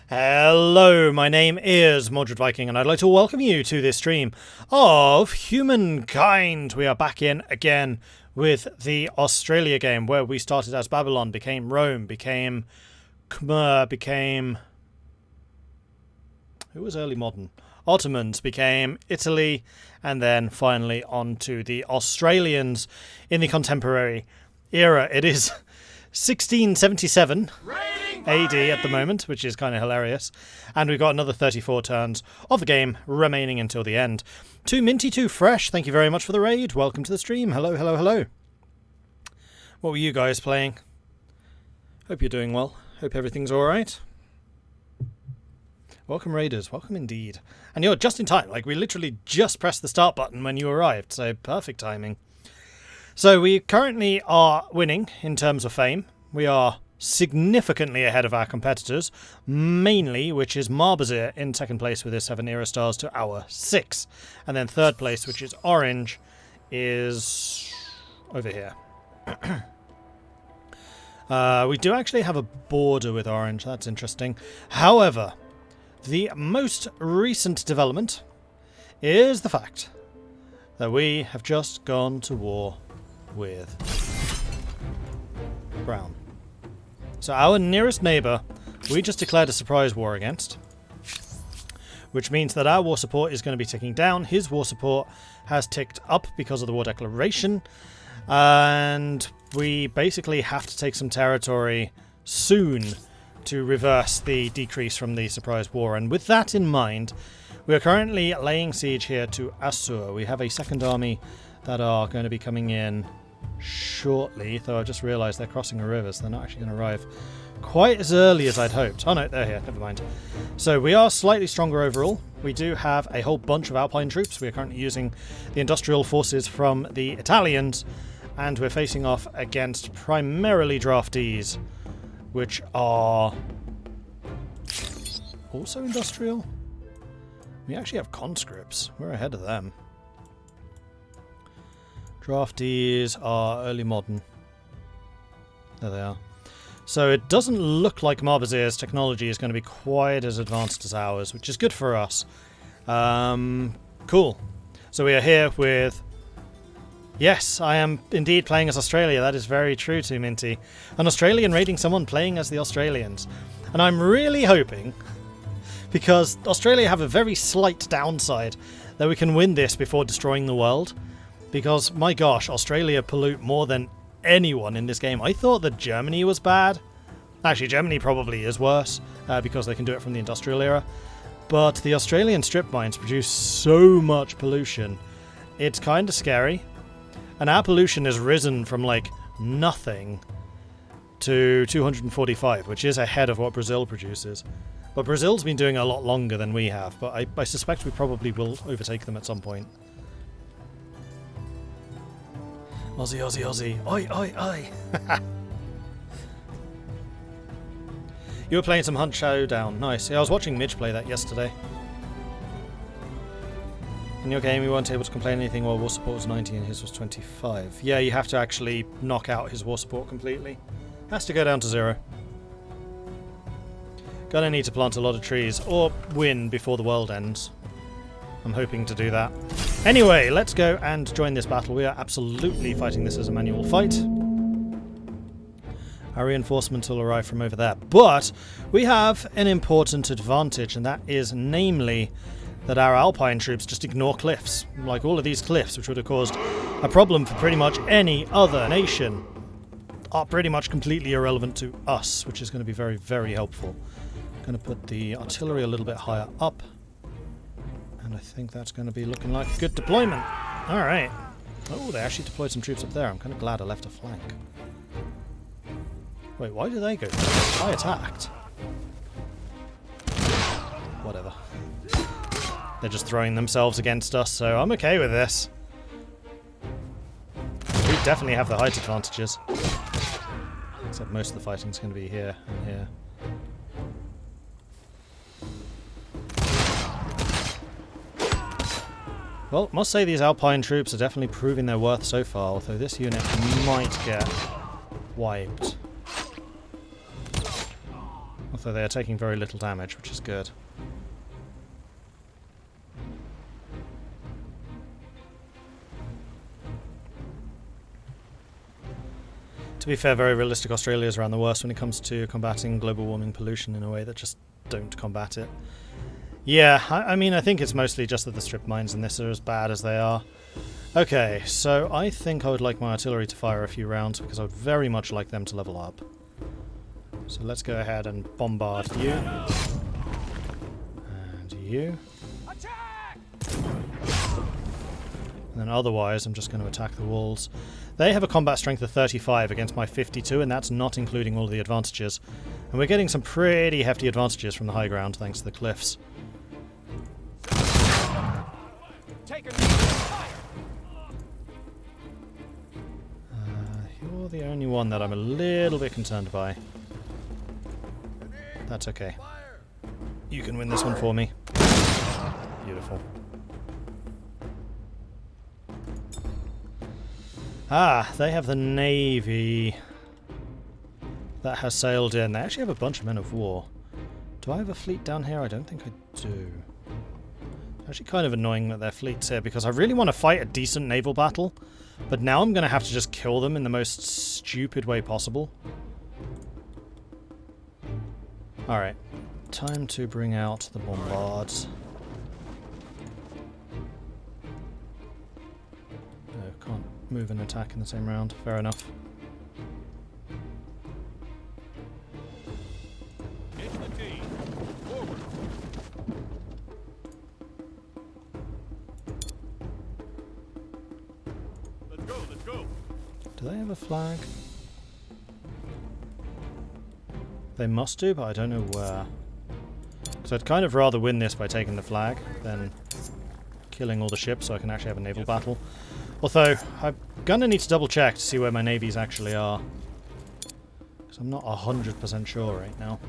Hello, my name is Mordred Viking, and I'd like to welcome you to this stream of Humankind. We are back in again with the Australia game, where we started as Babylon, became Rome, became Khmer, became... who was early modern? Ottomans, became Italy, and then finally on to the Australians in the contemporary era. It is 1677 AD at the moment, which is kind of hilarious. And we've got another 34 turns of the game remaining until the end. Too Minty, Too Fresh, thank you very much for the raid. Welcome to the stream. Hello, hello, hello. What were you guys playing? Hope you're doing well. Hope everything's alright. Welcome, raiders. Welcome indeed. And you're just in time. Like, we literally just pressed the start button when you arrived, so perfect timing. So we currently are winning in terms of fame. We are significantly ahead of our competitors, mainly, which is Marbazir in second place with his 7 era stars to our 6. And then third place, which is Orange, is over here. We do actually have a border with Orange. That's interesting. However, the most recent development is the fact that we have just gone to war with Brown. So our nearest neighbour, we just declared a surprise war against, which means that our war support is going to be ticking down. His war support has ticked up because of the war declaration, and we basically have to take some territory soon to reverse the decrease from the surprise war. And with that in mind, we are currently laying siege here to Assur. We have a second army that are going to be coming in shortly, though I just realised they're crossing a river, so they're not actually going to arrive quite as early as I'd hoped. Oh no, they're here, never mind. So we are slightly stronger overall. We do have a whole bunch of Alpine troops. We are currently using the industrial forces from the Italians, and we're facing off against primarily draftees, which are also industrial. We actually have conscripts. We're ahead of them. Draftees are early modern. There they are. So it doesn't look like Marbazir's technology is going to be quite as advanced as ours, which is good for us. Cool. So we are here with... yes, I am indeed playing as Australia. That is very true, Too Minty. An Australian raiding someone playing as the Australians. And I'm really hoping, because Australia have a very slight downside, that we can win this before destroying the world. Because, my gosh, Australia pollute more than anyone in this game. I thought that Germany was bad. Actually, Germany probably is worse, because they can do it from the industrial era. But the Australian strip mines produce so much pollution. It's kind of scary. And our pollution has risen from, like, nothing to 245, which is ahead of what Brazil produces. But Brazil's been doing a lot longer than we have, but I suspect we probably will overtake them at some point. Aussie, Aussie, Aussie. Oi, oi, oi. You were playing some Hunt Showdown. Nice. Yeah, I was watching Midge play that yesterday. In your game, you weren't able to complain anything while war support was 90 and his was 25. Yeah, you have to actually knock out his war support completely. Has to go down to 0. Gonna need to plant a lot of trees, or win before the world ends. I'm hoping to do that. Anyway, let's go and join this battle. We are absolutely fighting this as a manual fight. Our reinforcements will arrive from over there. But we have an important advantage, and that is namely that our Alpine troops just ignore cliffs. Like all of these cliffs, which would have caused a problem for pretty much any other nation, are pretty much completely irrelevant to us, which is going to be very, very helpful. I'm going to put the artillery a little bit higher up. And I think that's going to be looking like a good deployment. Alright. Oh, they actually deployed some troops up there. I'm kind of glad I left a flank. Wait, why did they go? I attacked. Whatever. They're just throwing themselves against us, so I'm okay with this. We definitely have the height advantages. Except most of the fighting's going to be here and here. Well, must say these Alpine troops are definitely proving their worth so far, although this unit might get wiped. Although they are taking very little damage, which is good. To be fair, very realistic, Australia is around the worst when it comes to combating global warming pollution in a way that just don't combat it. Yeah, I mean, I think it's mostly just that the strip mines in this are as bad as they are. Okay, so I think I would like my artillery to fire a few rounds because I would very much like them to level up. So let's go ahead and bombard you. And you. And then otherwise, I'm just going to attack the walls. They have a combat strength of 35 against my 52, and that's not including all of the advantages. And we're getting some pretty hefty advantages from the high ground, thanks to the cliffs. You're the only one that I'm a little bit concerned by. That's okay. You can win this one for me. Beautiful. Ah, they have the navy that has sailed in. They actually have a bunch of men of war. Do I have a fleet down here? I don't think I do. It's actually kind of annoying that their fleet's here because I really want to fight a decent naval battle, but now I'm going to have to just kill them in the most stupid way possible. Alright, time to bring out the bombards. No, can't move and attack in the same round. Fair enough. Let's go. Do they have a flag? They must do, but I don't know where. So I'd kind of rather win this by taking the flag than killing all the ships so I can actually have a naval battle. Although, I'm gonna need to double check to see where my navies actually are. Because I'm not 100% sure right now.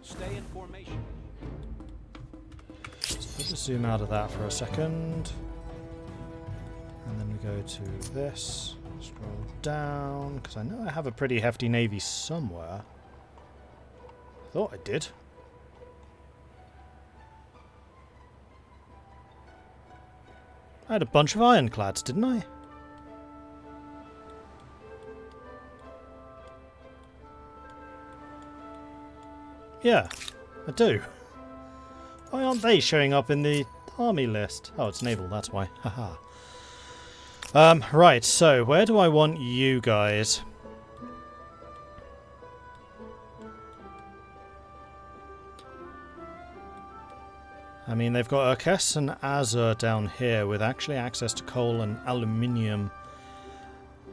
Stay in formation. So we'll just zoom out of that for a second. And then we go to this. Scroll down, because I know I have a pretty hefty navy somewhere. Thought I did. I had a bunch of ironclads, didn't I? Yeah, I do. Why aren't they showing up in the army list? Oh, it's naval, that's why. Haha. Right, so where do I want you guys? I mean, they've got Urkes and Azur down here with actually access to coal and aluminium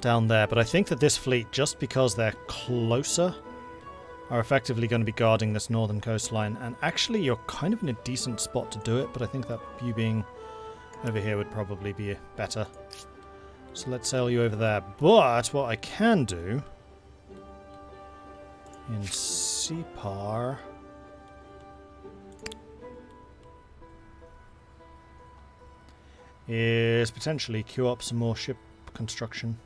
down there, but I think that this fleet, just because they're closer, are effectively going to be guarding this northern coastline, and actually you're kind of in a decent spot to do it, but I think that you being over here would probably be better. So let's sail you over there. But what I can do in Separ is potentially queue up some more ship construction.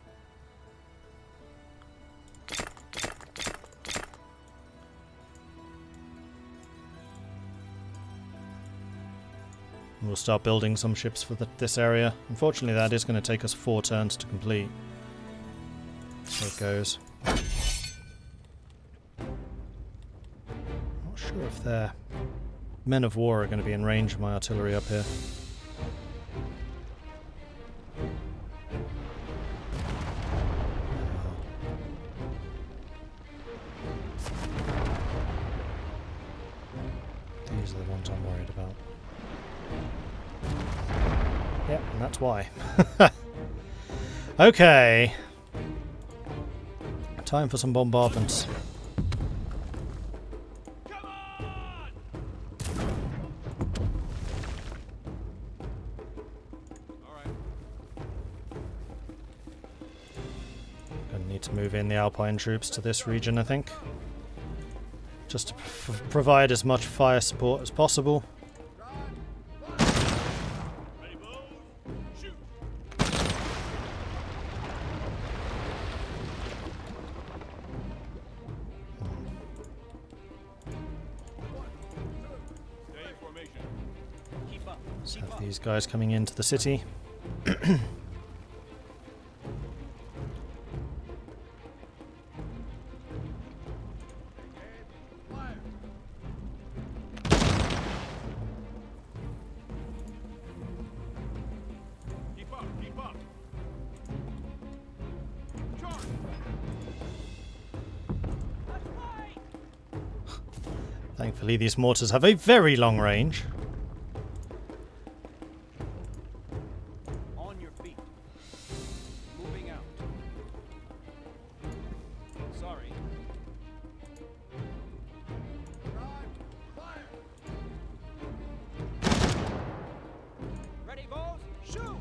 We'll start building some ships for this area. Unfortunately, that is going to take us 4 turns to complete. So it goes. Not sure if their men of war are going to be in range of my artillery up here. These are the ones I'm worried about. Yep, and that's why. Okay. Time for some bombardments. Come on! All right. Gonna need to move in the Alpine troops to this region, I think. Just to provide as much fire support as possible. Let's have these guys coming into the city. Keep up, keep up. Charge. Let's fight. Thankfully, these mortars have a very long range. On your feet. Moving out. Sorry. Ready, boys? Shoot!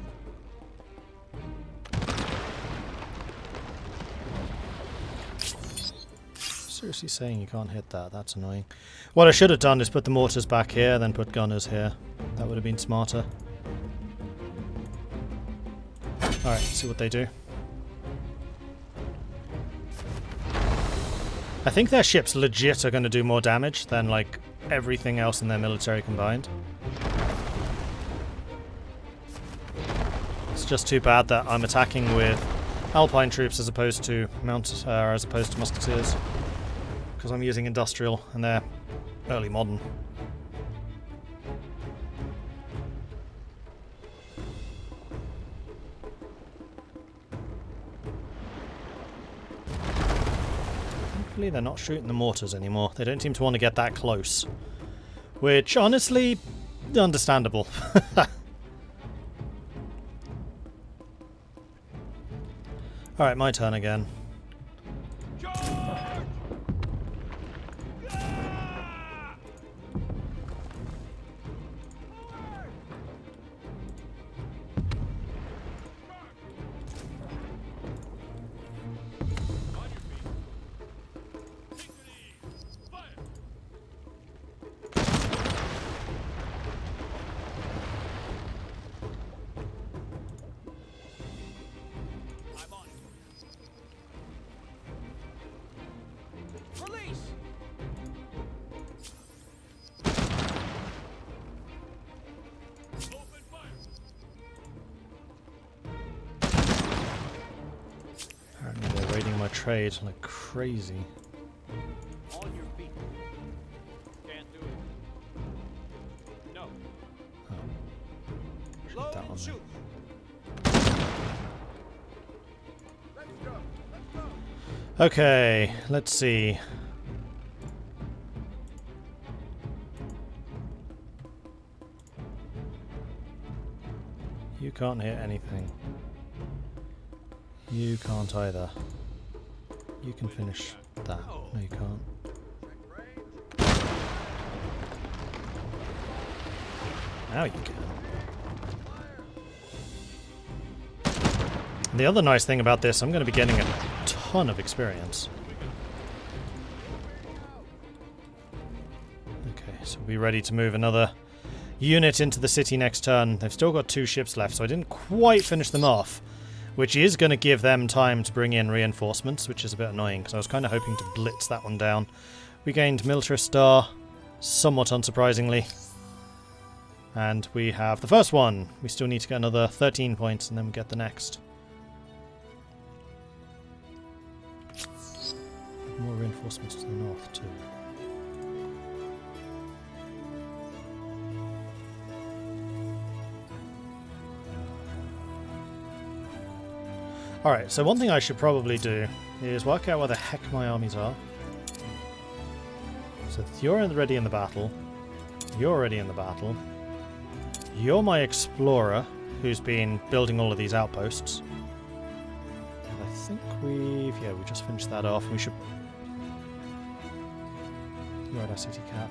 Seriously saying you can't hit that, that's annoying. What I should have done is put the mortars back here, then put gunners here. That would have been smarter. Alright, see what they do. I think their ships legit are going to do more damage than, like, everything else in their military combined. It's just too bad that I'm attacking with Alpine troops as opposed to musketeers. Because I'm using industrial and they're early modern. Thankfully they're not shooting the mortars anymore. They don't seem to want to get that close. Which, honestly, understandable. Alright, my turn again. Release! Open fire! Apparently they're raiding my trade like crazy. On your feet. Can't do it. No. Oh. Load that and one then. shoot. Let's go. Let's go. Okay, let's see. You can't hit anything. You can't either. You can finish that. No, you can't. Now you can. The other nice thing about this, I'm going to be getting a ton of experience. Okay, so we'll be ready to move another unit into the city next turn. They've still got 2 ships left, so I didn't quite finish them off, which is going to give them time to bring in reinforcements, which is a bit annoying, because I was kind of hoping to blitz that one down. We gained Militarist Star, somewhat unsurprisingly. And we have the first one. We still need to get another 13 points, and then we get the next. More reinforcements to the north, too. Alright, so one thing I should probably do is work out where the heck my armies are. So you're ready in the battle. You're ready in the battle. You're my explorer, who's been building all of these outposts. And I think we just finished that off. We should... You're at our city cap.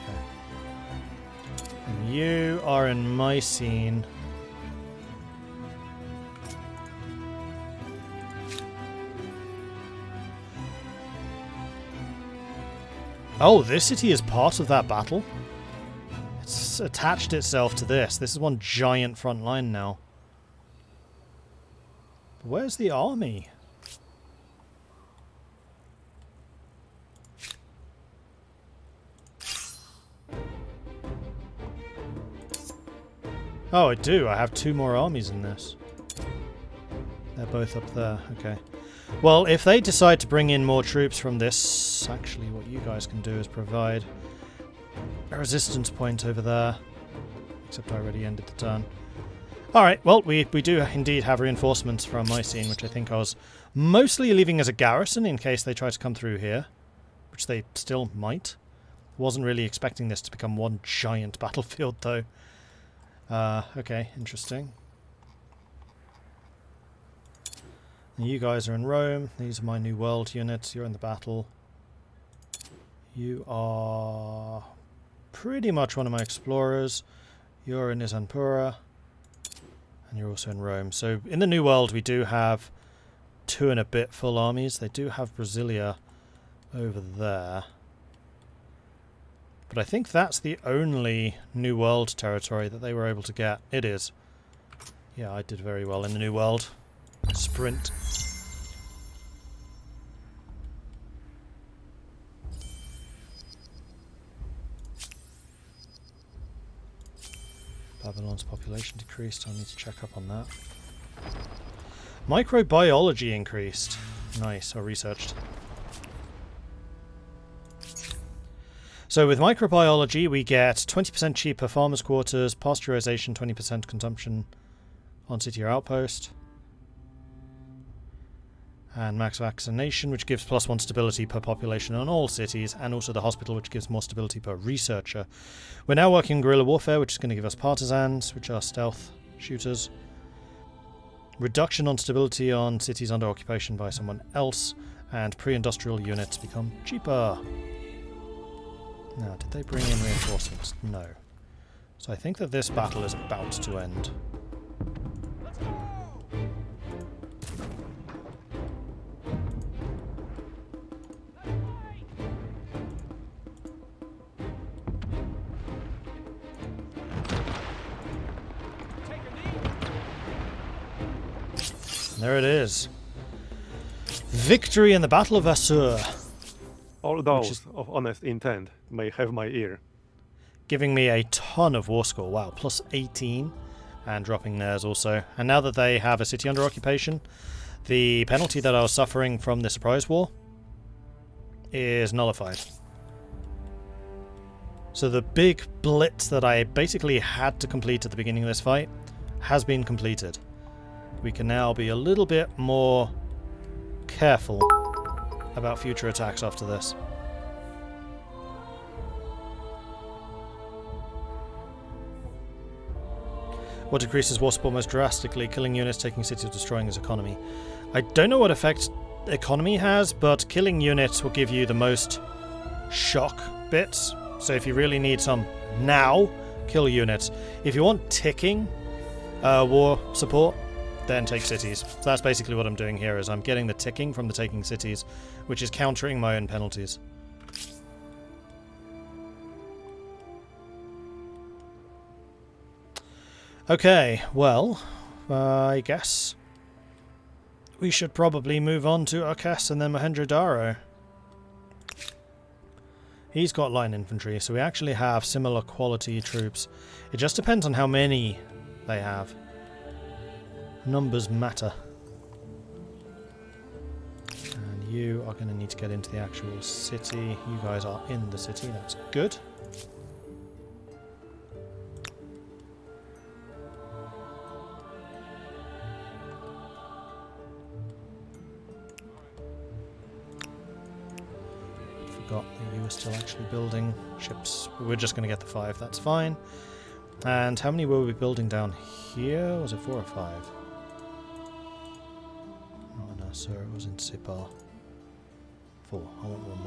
Okay. And you are in my scene. Oh, this city is part of that battle? It's attached itself to this. This is one giant front line now. Where's the army? Oh, I do. I have 2 more armies in this. They're both up there. Okay. Well, if they decide to bring in more troops from this, actually what you guys can do is provide a resistance point over there. Except I already ended the turn. Alright, well, we do indeed have reinforcements from my scene, which I think I was mostly leaving as a garrison in case they try to come through here. Which they still might. Wasn't really expecting this to become one giant battlefield, though. Okay, interesting. You guys are in Rome. These are my New World units. You're in the battle. You are pretty much one of my explorers. You're in Isanpura. And you're also in Rome. So in the New World we do have 2 and a bit full armies. They do have Brasilia over there. But I think that's the only New World territory that they were able to get. It is. Yeah, I did very well in the New World. Sprint. Babylon's population decreased. I need to check up on that. Microbiology increased. Nice, or researched. So with microbiology we get 20% cheaper farmers' quarters, pasteurization, 20% consumption on city or outpost. And max vaccination, which gives +1 stability per population on all cities, and also the hospital, which gives more stability per researcher. We're now working guerrilla warfare, which is going to give us partisans, which are stealth shooters. Reduction on stability on cities under occupation by someone else, and pre-industrial units become cheaper. Now, did they bring in reinforcements? No. So I think that this battle is about to end. Let's go! Take a knee. And there it is. Victory in the Battle of Assur. All those of honest intent may have my ear. Giving me a ton of war score. Wow, plus 18. And dropping theirs also. And now that they have a city under occupation, the penalty that I was suffering from the surprise war is nullified. So the big blitz that I basically had to complete at the beginning of this fight has been completed. We can now be a little bit more careful about future attacks after this. What decreases war support most drastically? Killing units, taking cities, destroying his economy. I don't know what effect economy has, but killing units will give you the most shock bits. So if you really need some now, kill units. If you want ticking war support, then take cities. So that's basically what I'm doing here, is I'm getting the ticking from the taking cities, which is countering my own penalties. Okay, well, I guess we should probably move on to Arkas and then Mohenjo-Daro. He's got line infantry, so we actually have similar quality troops. It just depends on how many they have. Numbers matter. And you are going to need to get into the actual city. You guys are in the city, that's good. Forgot that you were still actually building ships. We're just going to get the 5, that's fine. And how many were we building down here? Was it 4 or 5? Oh no, sir, it was in Sipar. 4. I want one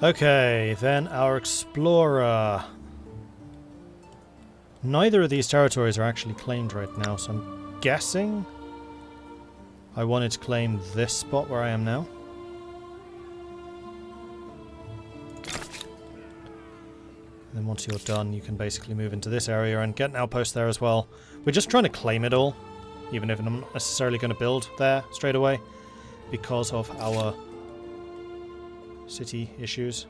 more. Okay, then our explorer. Neither of these territories are actually claimed right now, so I'm guessing I wanted to claim this spot where I am now. And then once you're done, you can basically move into this area and get an outpost there as well. We're just trying to claim it all, even if I'm not necessarily going to build there straight away, because of our city issues.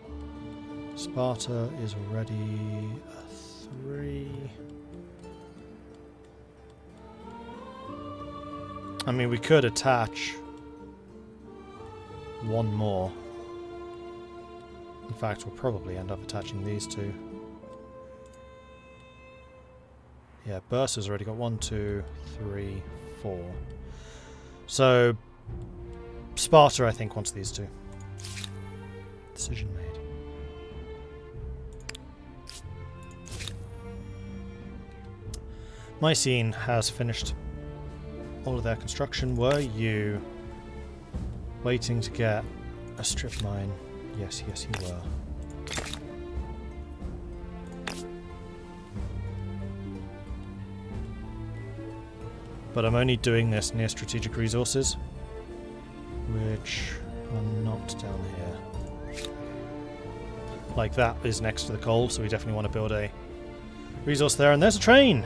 Sparta is already a 3. I mean, we could attach one more. In fact, we'll probably end up attaching these two. Yeah, Bursa's already got 1, 2, 3, 4. So, Sparta, I think, wants these two. Decision made. Mycene has finished all of their construction. Were you waiting to get a strip mine? Yes, yes you were. But I'm only doing this near strategic resources, which are not down here. Like that is next to the coal, so we definitely want to build a resource there. And there's a train!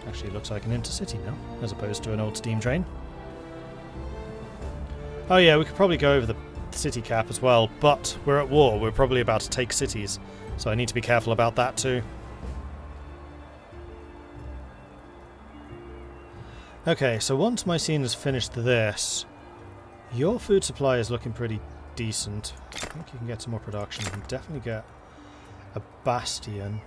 Actually looks like an intercity now, as opposed to an old steam train. Oh yeah, we could probably go over the city cap as well, but we're at war. We're probably about to take cities, so I need to be careful about that too. Okay, so once Mycene has finished this, your food supply is looking pretty decent. I think you can get some more production. You can definitely get a bastion.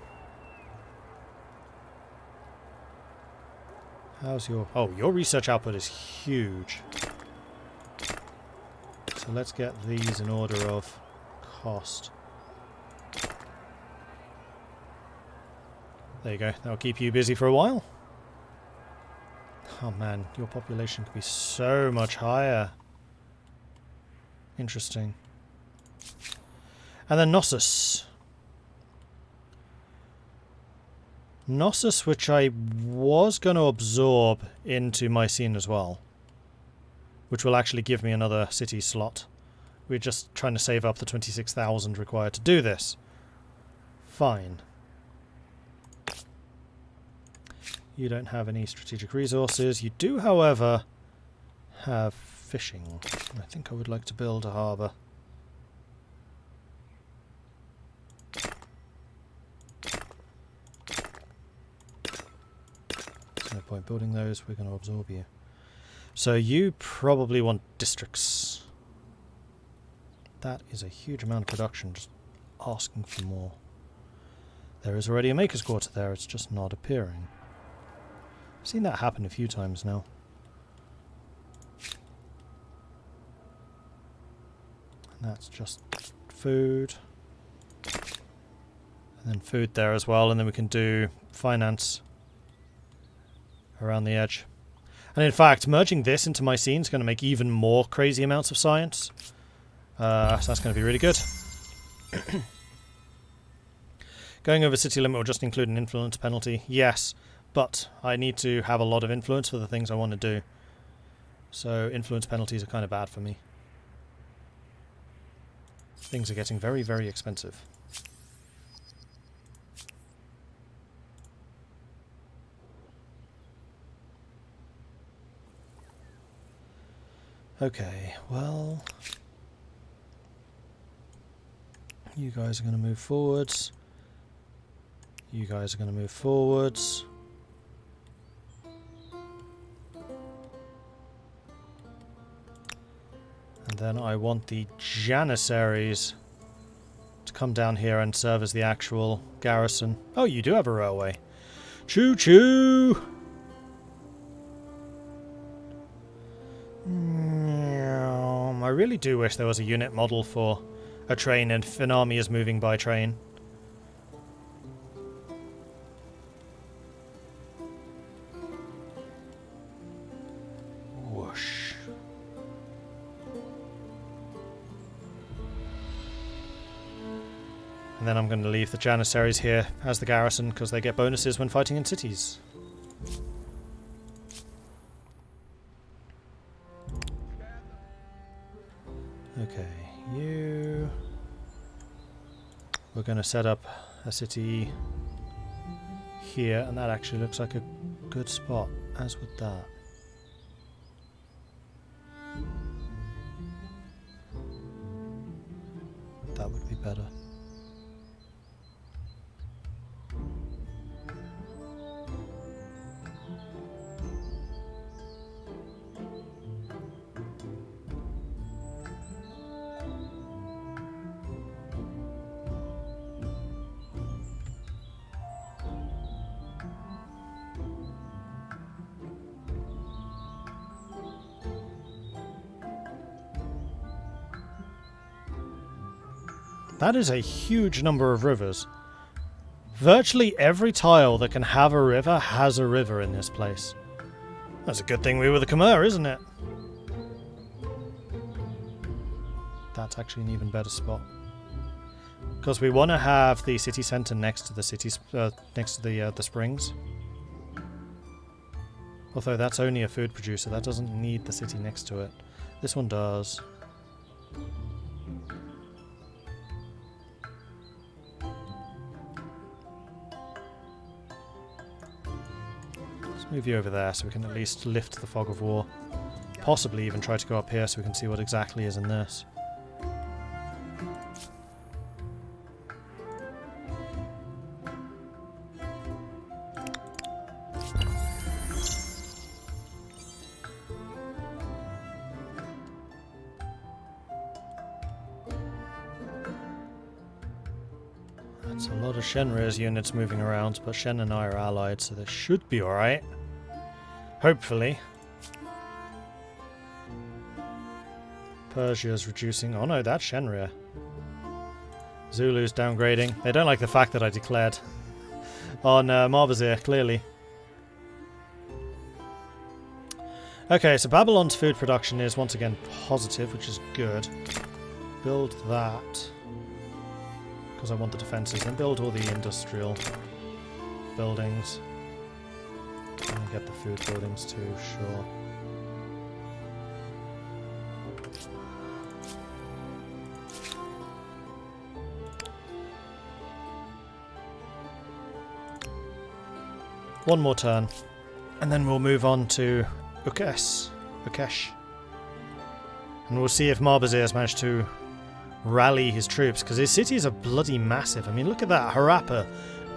How's your... Oh, your research output is huge. So let's get these in order of cost. There you go. That'll keep you busy for a while. Oh man, your population could be so much higher. Interesting. And then Knossos. Knossos, which I was going to absorb into Mycene as well, which will actually give me another city slot. We're just trying to save up the 26,000 required to do this. Fine. You don't have any strategic resources. You do, however, have fishing. I think I would like to build a harbour. There's no point building those. We're going to absorb you. So you probably want districts. That is a huge amount of production, just asking for more. There is already a maker's quarter there, it's just not appearing. I've seen that happen a few times now. And that's just food. And then food there as well, and then we can do finance around the edge. And in fact, merging this into Mycene is going to make even more crazy amounts of science. So that's going to be really good. Going over city limit will just include an influence penalty. Yes, but I need to have a lot of influence for the things I want to do. So influence penalties are kind of bad for me. Things are getting very, very expensive. Okay, well... You guys are going to move forwards. You guys are going to move forwards. And then I want the Janissaries to come down here and serve as the actual garrison. Oh, you do have a railway. Choo-choo! I really do wish there was a unit model for a train and if an army is moving by train. Whoosh. And then I'm going to leave the Janissaries here as the garrison because they get bonuses when fighting in cities. Okay, you... We're going to set up a city here, and that actually looks like a good spot, as would that. better. That is a huge number of rivers. Virtually every tile that can have a river has a river in this place. That's a good thing we were the Khmer, isn't it? That's actually an even better spot. Because we want to have the city centre next to the the springs. Although that's only a food producer, that doesn't need the city next to it. This one does. Move you over there so we can at least lift the fog of war. Possibly even try to go up here so we can see what exactly is in this. That's a lot of Shenria's units moving around, but Shen and I are allied, so this should be alright. Hopefully. Persia's reducing. Oh no, that's Shenria. Zulu's downgrading. They don't like the fact that I declared on Marbazir, clearly. Okay, so Babylon's food production is once again positive, which is good. Build that. Because I want the defences. Then build all the industrial buildings. And get the food buildings too, sure. One more turn. And then we'll move on to Ukesh. And we'll see if Marbazir has managed to rally his troops, because his cities are bloody massive. I mean, look at that. Harappa.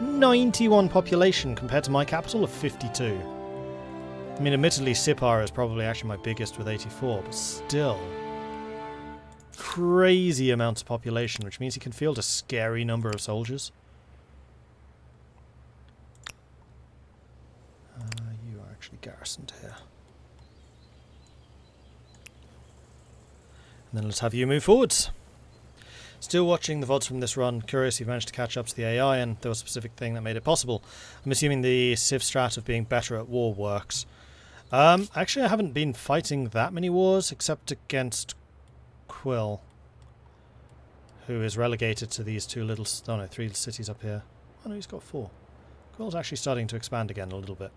91 population compared to my capital of 52. I mean, admittedly, Sipar is probably actually my biggest with 84, but still. Crazy amounts of population, which means he can field a scary number of soldiers. You are actually garrisoned here. And then let's have you move forwards. Still watching the VODs from this run, curious if you managed to catch up to the AI and there was a specific thing that made it possible. I'm assuming the Civ strat of being better at war works. Actually I haven't been fighting that many wars except against Quill, who is relegated to these three cities up here. Oh no, he's got 4. Quill's actually starting to expand again a little bit.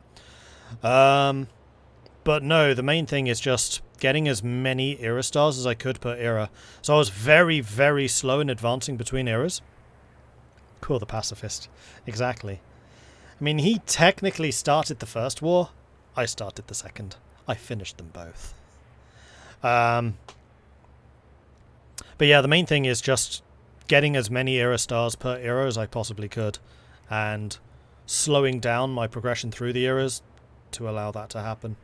But no, the main thing is just getting as many era stars as I could per era. So I was very, very slow in advancing between eras. Cool, the pacifist. Exactly. I mean, he technically started the first war. I started the second. I finished them both. But yeah, the main thing is just getting as many era stars per era as I possibly could. And slowing down my progression through the eras to allow that to happen.